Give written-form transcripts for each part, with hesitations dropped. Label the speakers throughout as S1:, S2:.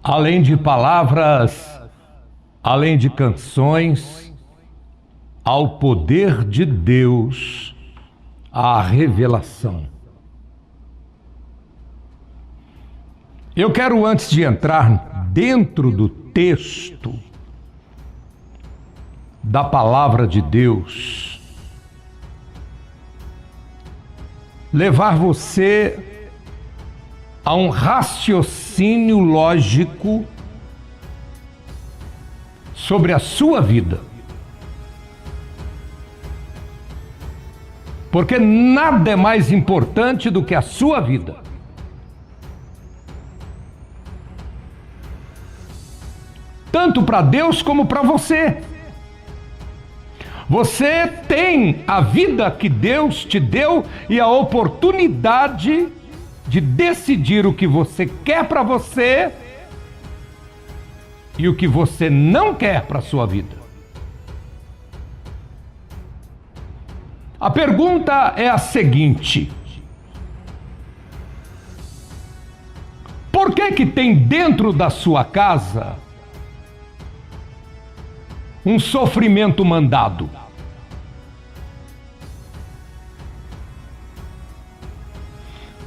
S1: Além de palavras, além de canções, ao poder de Deus, à revelação. Eu quero, antes de entrar dentro do texto da palavra de Deus, levar você a um raciocínio lógico sobre a sua vida. Porque nada é mais importante do que a sua vida. Tanto para Deus como para você. Você tem a vida que Deus te deu e a oportunidade de decidir o que você quer para você e o que você não quer para a sua vida. A pergunta é a seguinte: por que tem dentro da sua casa um sofrimento mandado?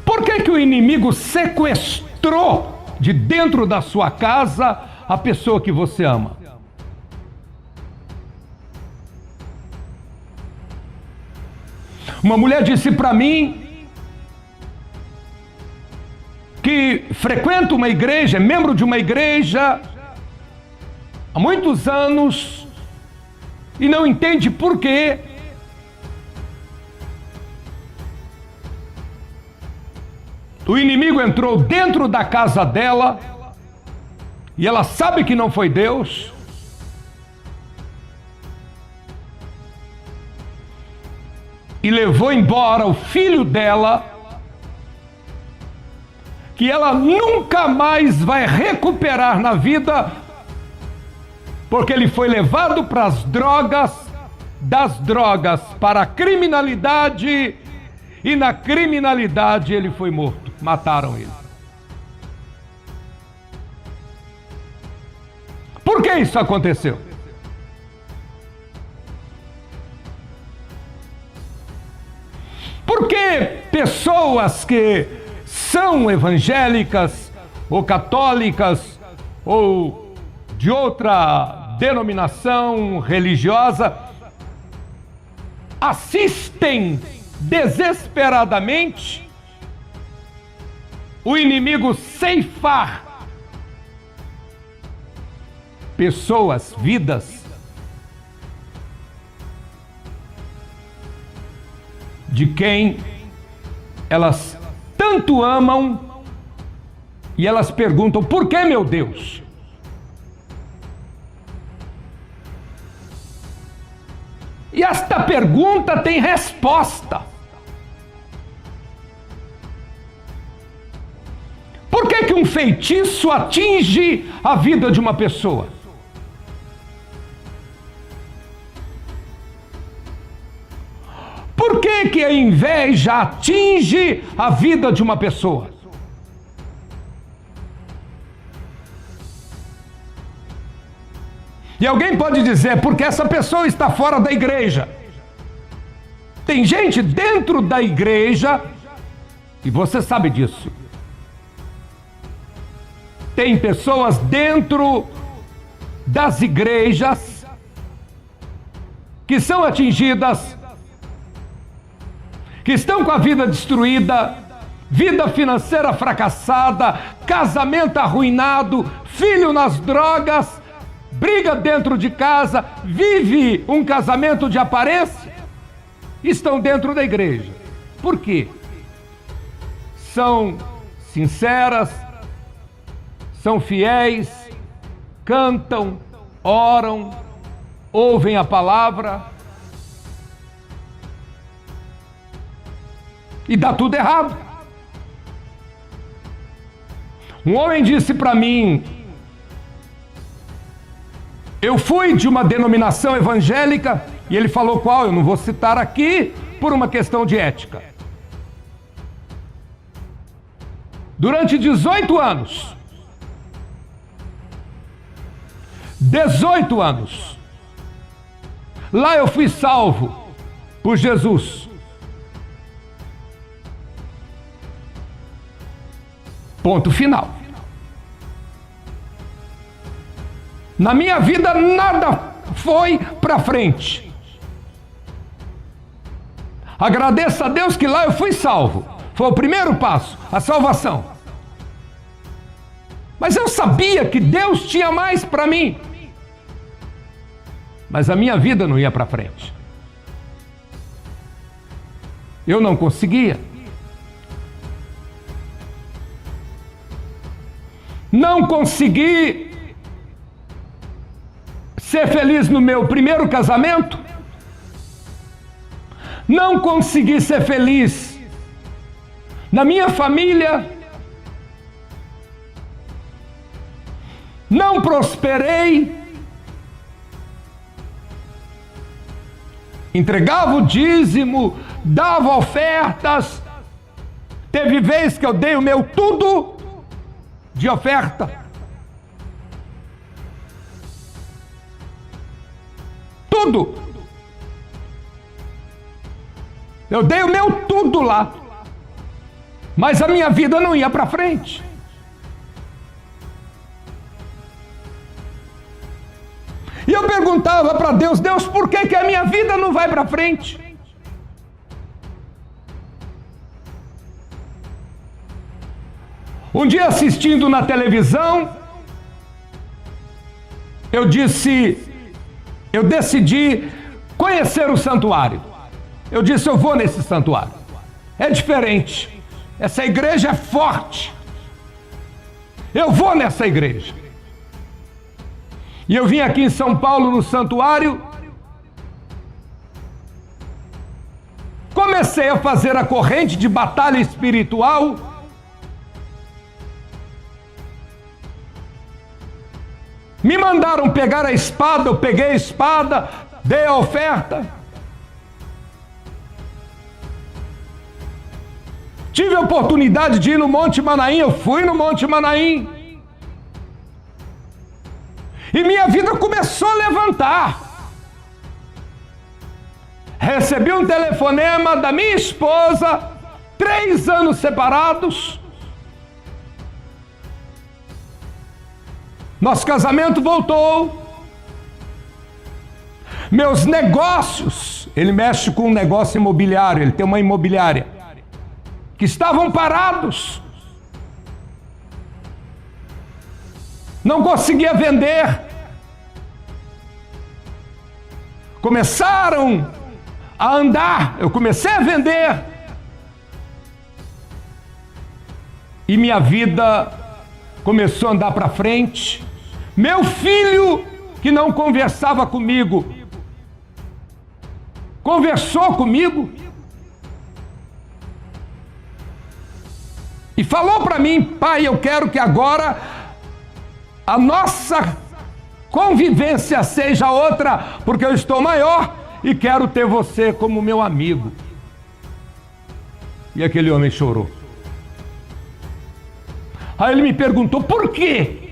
S1: Por que o inimigo sequestrou de dentro da sua casa a pessoa que você ama? Uma mulher disse para mim que frequenta uma igreja, é membro de uma igreja há muitos anos e não entende por quê. O inimigo entrou dentro da casa dela e ela sabe que não foi Deus. E levou embora o filho dela, que ela nunca mais vai recuperar na vida, porque ele foi levado para as drogas, das drogas para a criminalidade, e na criminalidade ele foi morto, mataram ele. Por que isso aconteceu? Por que pessoas que são evangélicas ou católicas ou de outra denominação religiosa assistem desesperadamente o inimigo ceifar pessoas, vidas, de quem elas tanto amam, e elas perguntam: por que, meu Deus? E esta pergunta tem resposta. Por que um feitiço atinge a vida de uma pessoa? Por que a inveja atinge a vida de uma pessoa? E alguém pode dizer: porque essa pessoa está fora da igreja. Tem gente dentro da igreja, e você sabe disso. Tem pessoas dentro das igrejas que são atingidas, que estão com a vida destruída, vida financeira fracassada, casamento arruinado, filho nas drogas, briga dentro de casa, vive um casamento de aparência, estão dentro da igreja. Por quê? São sinceras, são fiéis, cantam, oram, ouvem a palavra, e dá tudo errado. Um homem disse para mim: eu fui de uma denominação evangélica, e ele falou qual, eu não vou citar aqui, por uma questão de ética. Durante 18 anos, 18 anos. Lá eu fui salvo por Jesus. Ponto final. Na minha vida nada foi para frente. Agradeço a Deus que lá eu fui salvo. Foi o primeiro passo, a salvação. Mas eu sabia que Deus tinha mais para mim. Mas a minha vida não ia para frente. Eu não conseguia. Não consegui ser feliz no meu primeiro casamento. Não consegui ser feliz na minha família. Não prosperei. Entregava o dízimo, dava ofertas. Teve vez que eu dei o meu tudo de oferta. Tudo. Eu dei o meu tudo lá. Mas a minha vida não ia para frente. E eu perguntava para Deus: Deus, por que a minha vida não vai para frente? Um dia, assistindo na televisão, eu decidi conhecer o santuário. Eu disse: eu vou nesse santuário. É diferente. Essa igreja é forte. Eu vou nessa igreja. E eu vim aqui em São Paulo, no santuário. Comecei a fazer a corrente de batalha espiritual. Me mandaram pegar a espada, eu peguei a espada, dei a oferta. Tive a oportunidade de ir no Monte Manaim, eu fui no Monte Manaim. E minha vida começou a levantar. Recebi um telefonema da minha esposa, 3 anos separados. Nosso casamento voltou. Meus negócios, ele mexe com um negócio imobiliário, ele tem uma imobiliária, que estavam parados. Não conseguia vender. Começaram a andar, eu comecei a vender. E minha vida começou a andar para frente. Meu filho, que não conversava comigo, conversou comigo e falou para mim: pai, eu quero que agora a nossa convivência seja outra, porque eu estou maior e quero ter você como meu amigo. E aquele homem chorou. Aí ele me perguntou: por quê?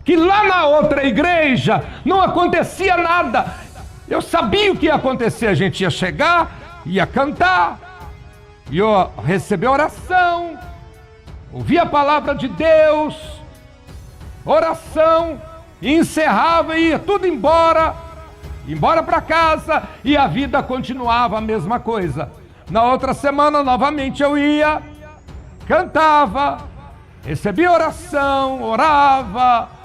S1: Que lá na outra igreja não acontecia nada. Eu sabia o que ia acontecer. A gente ia chegar, ia cantar, ia receber oração, ouvir a palavra de Deus, oração, e encerrava e ia tudo embora para casa, e a vida continuava a mesma coisa. Na outra semana novamente eu ia, cantava, recebia oração, orava,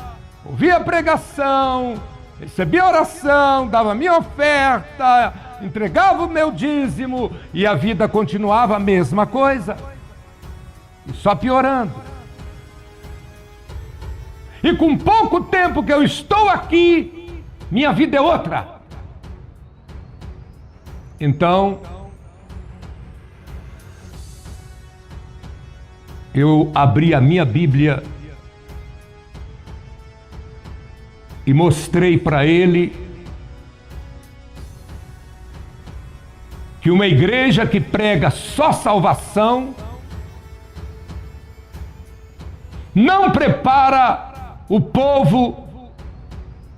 S1: ouvia pregação, recebia oração, dava minha oferta, entregava o meu dízimo, e a vida continuava a mesma coisa, e só piorando. E com pouco tempo que eu estou aqui, minha vida é outra. Então, eu abri a minha Bíblia e mostrei para ele que uma igreja que prega só salvação não prepara o povo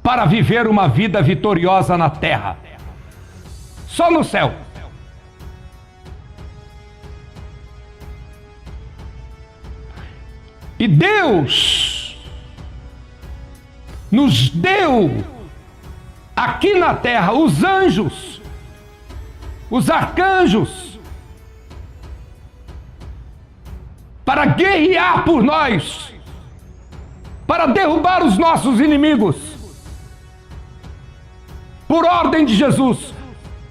S1: para viver uma vida vitoriosa na terra. Só no céu. E Deus nos deu aqui na terra os anjos, os arcanjos, para guerrear por nós, para derrubar os nossos inimigos, por ordem de Jesus,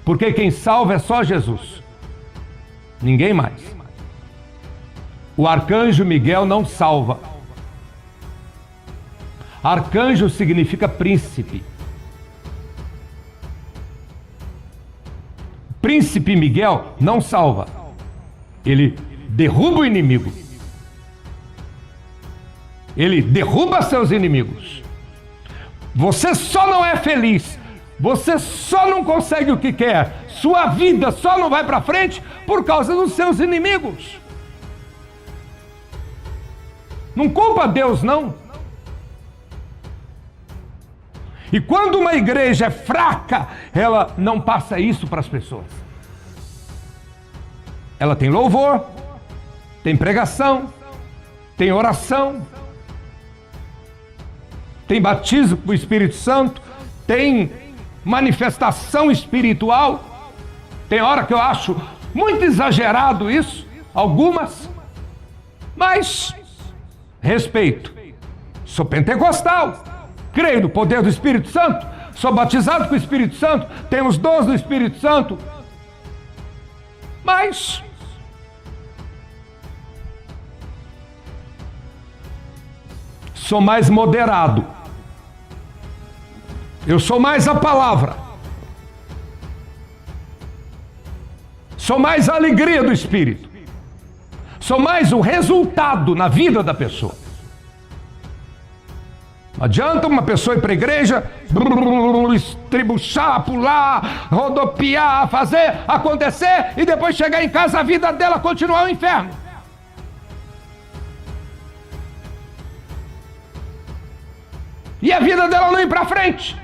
S1: porque quem salva é só Jesus, ninguém mais. O arcanjo Miguel não salva. Arcanjo significa príncipe. Príncipe Miguel não salva. Ele derruba o inimigo. Ele derruba seus inimigos. Você só não é feliz. Você só não consegue o que quer. Sua vida só não vai para frente por causa dos seus inimigos. Não culpa Deus, não. E quando uma igreja é fraca, ela não passa isso para as pessoas. Ela tem louvor, tem pregação, tem oração, tem batismo com o Espírito Santo, tem manifestação espiritual. Tem hora que eu acho muito exagerado isso, algumas, mas respeito. Sou pentecostal, creio no poder do Espírito Santo, sou batizado com o Espírito Santo, tenho os dons do Espírito Santo, mas sou mais moderado. Eu sou mais a palavra. Sou mais a alegria do Espírito. Sou mais o resultado na vida da pessoa. Não adianta uma pessoa ir para a igreja, estribuchar, pular, rodopiar, fazer acontecer e depois chegar em casa a vida dela continuar o inferno. E a vida dela não ir para frente.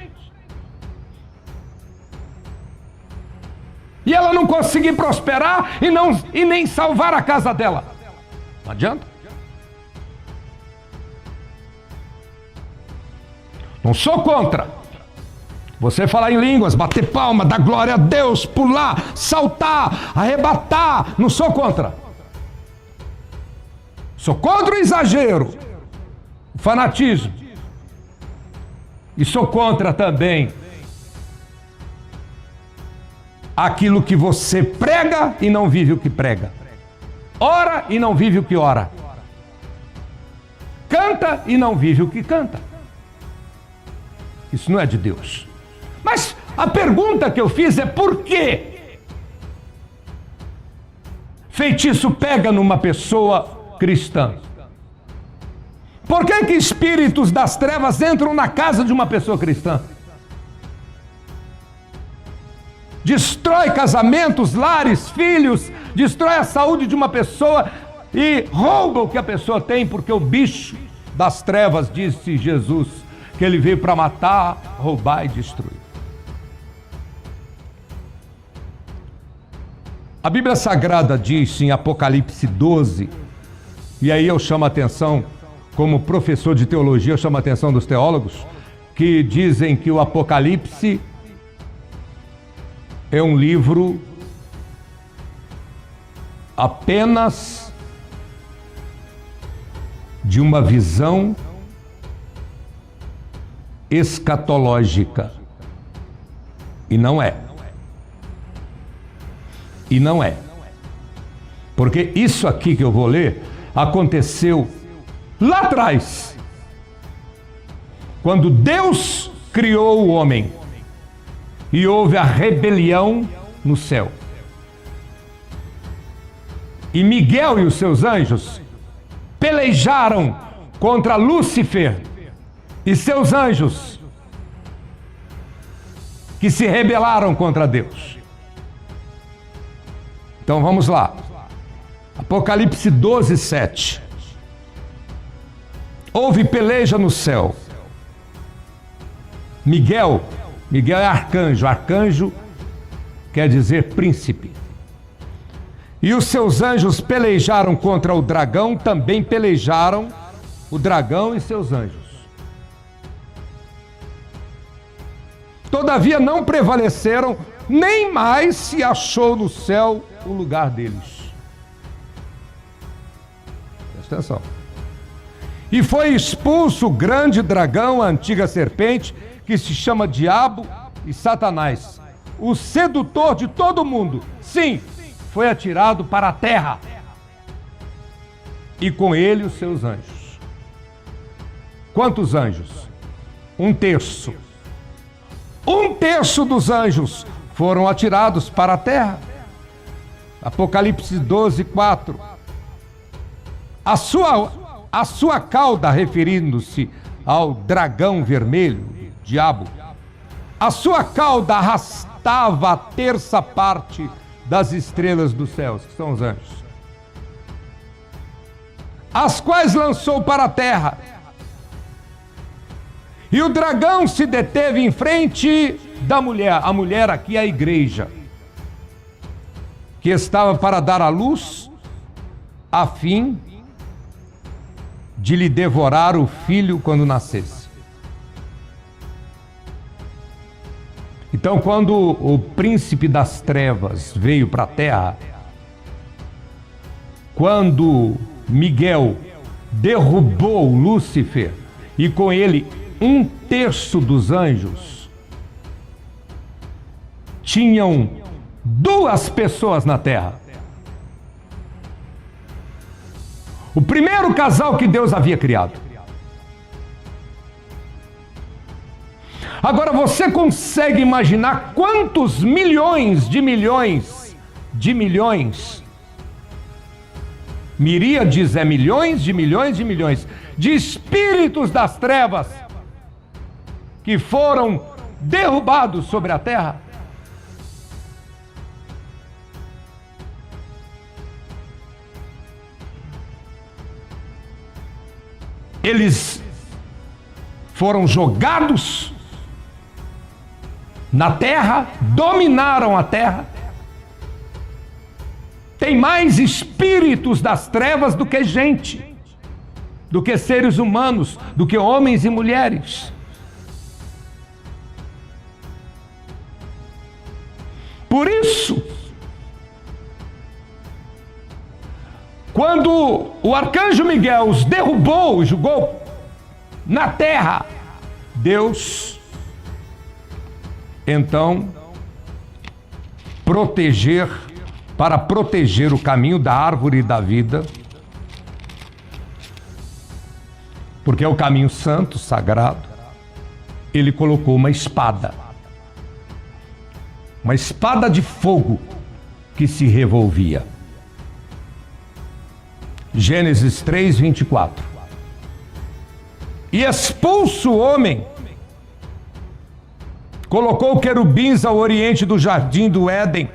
S1: E ela não conseguir prosperar e nem salvar a casa dela. Não adianta. Não sou contra você falar em línguas, bater palma, dar glória a Deus, pular, saltar, arrebatar. Não sou contra. Sou contra o exagero, o fanatismo. E sou contra também aquilo que você prega e não vive o que prega. Ora e não vive o que ora. Canta e não vive o que canta. Isso não é de Deus. Mas a pergunta que eu fiz é por quê feitiço pega numa pessoa cristã? Por que que espíritos das trevas entram na casa de uma pessoa cristã? Destrói casamentos, lares, filhos, destrói a saúde de uma pessoa e rouba o que a pessoa tem, porque o bicho das trevas, disse Jesus, que ele veio para matar, roubar e destruir. A Bíblia Sagrada diz em Apocalipse 12, e aí eu chamo a atenção, como professor de teologia, eu chamo a atenção dos teólogos, que dizem que o Apocalipse é um livro apenas de uma visão escatológica. E não é. E não é. Porque isso aqui que eu vou ler aconteceu lá atrás, quando Deus criou o homem e houve a rebelião no céu. E Miguel e os seus anjos pelejaram contra Lúcifer e seus anjos, que se rebelaram contra Deus. Então vamos lá. Apocalipse 12, 7. houve peleja no céu. Miguel é arcanjo. Arcanjo quer dizer príncipe. E os seus anjos pelejaram contra o dragão, também pelejaram o dragão e seus anjos. Todavia não prevaleceram, nem mais se achou no céu o lugar deles. Presta atenção. E foi expulso o grande dragão, a antiga serpente, que se chama Diabo e Satanás, o sedutor de todo mundo. Sim, foi atirado para a terra, e com ele os seus anjos. Quantos anjos? 1/3. 1/3 dos anjos foram atirados para a terra. Apocalipse 12:4. A sua cauda, referindo-se ao dragão vermelho, diabo, a sua cauda arrastava a 1/3 parte das estrelas dos céus, que são os anjos, as quais lançou para a terra. E o dragão se deteve em frente da mulher. A mulher aqui é a igreja, que estava para dar à luz, a fim de lhe devorar o filho quando nascesse. Então, quando o príncipe das trevas veio para a terra, quando Miguel derrubou Lúcifer e com ele 1/3 dos anjos, tinham 2 pessoas na terra. O primeiro casal que Deus havia criado. Agora você consegue imaginar quantos milhões de milhões de milhões, miríades é milhões de milhões de milhões, de espíritos das trevas que foram derrubados sobre a terra? Eles foram jogados na terra, dominaram a terra. Tem mais espíritos das trevas do que gente, do que seres humanos, do que homens e mulheres. Por isso, quando o arcanjo Miguel os derrubou e jogou na terra, Deus então para proteger o caminho da árvore da vida, porque é o caminho santo, sagrado, ele colocou uma espada de fogo que se revolvia. Gênesis 3:24. E expulso o homem, colocou querubins ao oriente do jardim do Éden,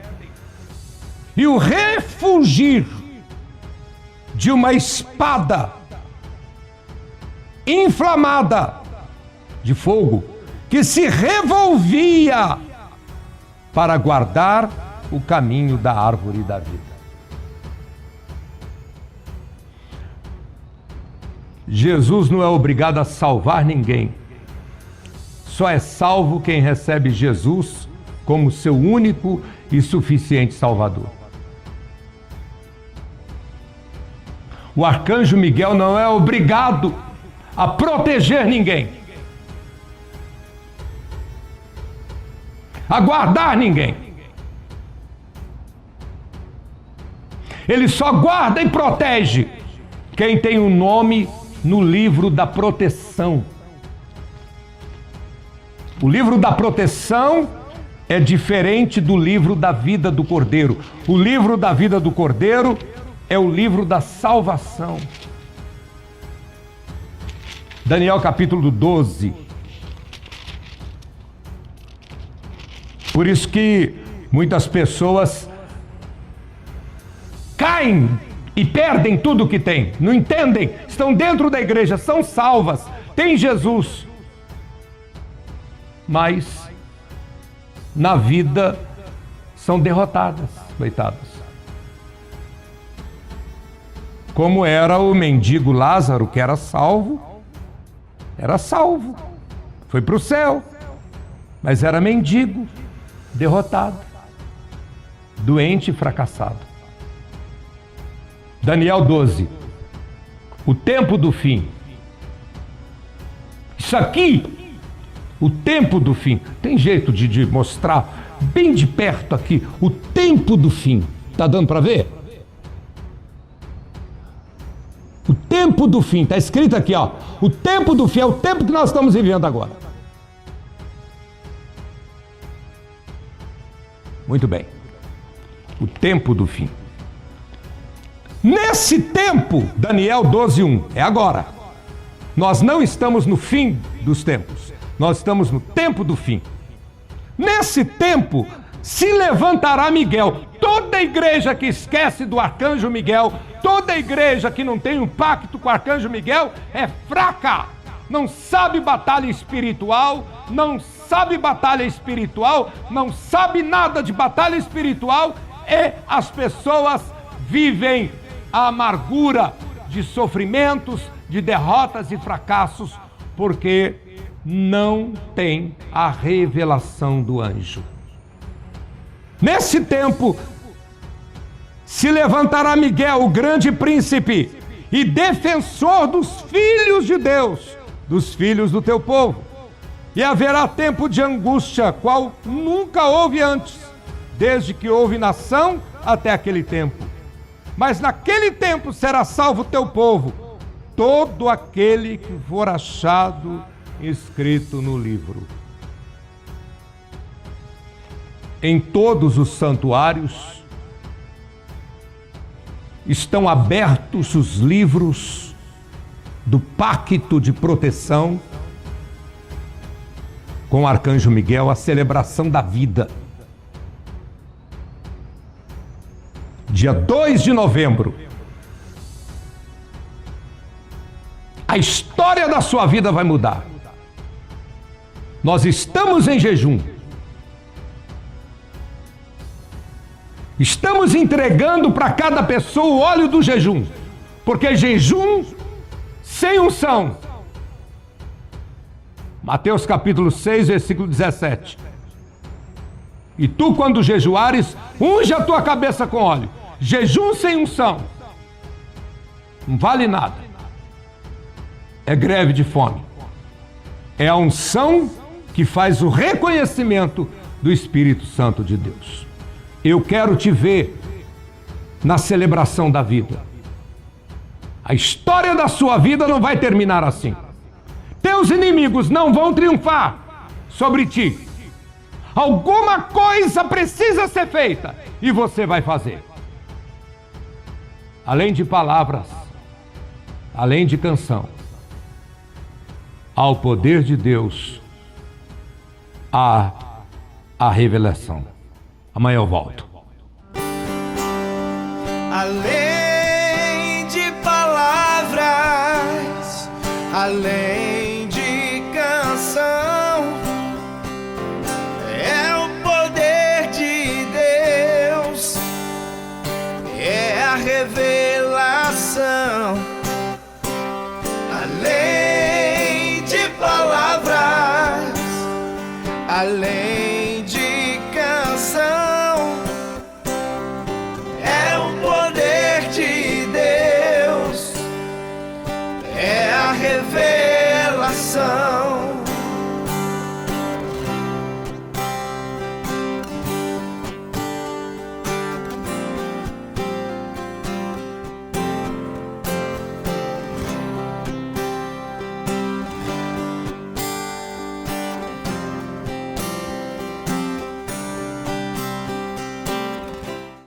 S1: e o refulgir de uma espada inflamada de fogo, que se revolvia para guardar o caminho da árvore da vida. Jesus não é obrigado a salvar ninguém. Só é salvo quem recebe Jesus como seu único e suficiente Salvador. O arcanjo Miguel não é obrigado a proteger ninguém, a guardar ninguém. Ele só guarda e protege quem tem o nome no livro da proteção. O livro da proteção é diferente do livro da vida do Cordeiro. O livro da vida do Cordeiro é o livro da salvação. Daniel capítulo 12. Por isso que muitas pessoas caem e perdem tudo o que têm. Não entendem, estão dentro da igreja, são salvas, têm Jesus, mas na vida são derrotadas, coitadas. Como era o mendigo Lázaro, que era salvo, foi para o céu, mas era mendigo, derrotado, doente e fracassado. Daniel 12, o tempo do fim. Isso aqui, o tempo do fim. Tem jeito de mostrar bem de perto aqui o tempo do fim. Tá dando para ver? O tempo do fim, está escrito aqui, ó. O tempo do fim é o tempo que nós estamos vivendo agora. Muito bem. O tempo do fim. Nesse tempo, Daniel 12:1, é agora. Nós não estamos no fim dos tempos. Nós estamos no tempo do fim. Nesse tempo, se levantará Miguel. Toda igreja que esquece do arcanjo Miguel, toda igreja que não tem um pacto com o arcanjo Miguel é fraca. Não sabe batalha espiritual, não sabe nada de batalha espiritual, e as pessoas vivem a amargura de sofrimentos, de derrotas e fracassos, porque não tem a revelação do anjo. Nesse tempo, se levantará Miguel, o grande príncipe e defensor dos filhos de Deus, dos filhos do teu povo. E haverá tempo de angústia, qual nunca houve antes, desde que houve nação até aquele tempo. Mas naquele tempo será salvo o teu povo, todo aquele que for achado escrito no livro. Em todos os santuários estão abertos os livros do pacto de proteção com o arcanjo Miguel, a celebração da vida. Dia 2 de novembro, a história da sua vida vai mudar. Nós estamos em jejum. Estamos entregando para cada pessoa o óleo do jejum, porque jejum sem unção. Mateus capítulo 6, versículo 17. E tu, quando jejuares, unge a tua cabeça com óleo. Jejum sem unção não vale nada. É greve de fome. É a unção que faz o reconhecimento do Espírito Santo de Deus. Eu quero te ver na celebração da vida. A história da sua vida não vai terminar assim. Teus inimigos não vão triunfar sobre ti. Alguma coisa precisa ser feita e você vai fazer. Além de palavras, além de canção, ao poder de Deus, há a revelação. Amanhã eu volto.
S2: Além de palavras, além de canção, é o poder de Deus, é a revelação. Além de palavras, além